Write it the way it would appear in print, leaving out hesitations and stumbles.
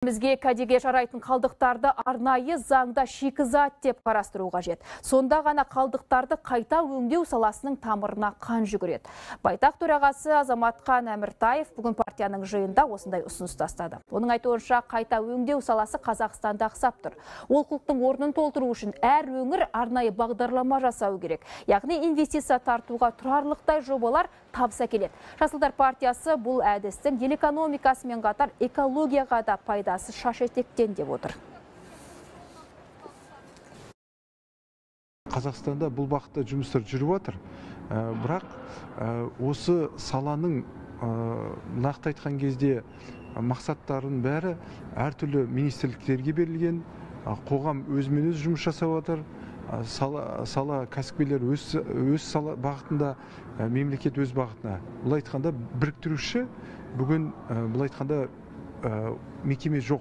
Бізге кәдеге жарайтын қалдықтарды арнайы заңда шикізат деп қарастыру қажет. Сонда ғана қалдықтарды қайта өңдеу саласының тамырына қан жүгіреді. Байтақ төрағасы Азаматхан Әміртаев бүгін партияның жиында осындай ұсыныс тастады. Оның айтуынша қайта өңдеу саласы Қазақстанда ақсап тұр. Олқылықтың орнын толтыру үшін әр өңір арнайы бағдарлама жасау керек. Яғни инвестиция тартуға тұрарлықтай жобалар табыс әкеледі. Жасылдар партиясы бұл әдістің ел экономикасымен қатар экологияға да пайдасы шаш етектен деп отыр. Қазақстанда бұл бағытта жұмыстар жүріп жатыр. Бірақ осы саланың нақты айтқан кезде мақсаттарын бәрі әртүрлі министрліктерге берілген, қоғам өзімен өз жұмыс жасап жатыр. Сала кәсіпкерлер өз сала бағытында, мемлекет өз бағытына. Бұл айтқанда біріктіруші, бүгін бұл айтқанда мекеме жоқ.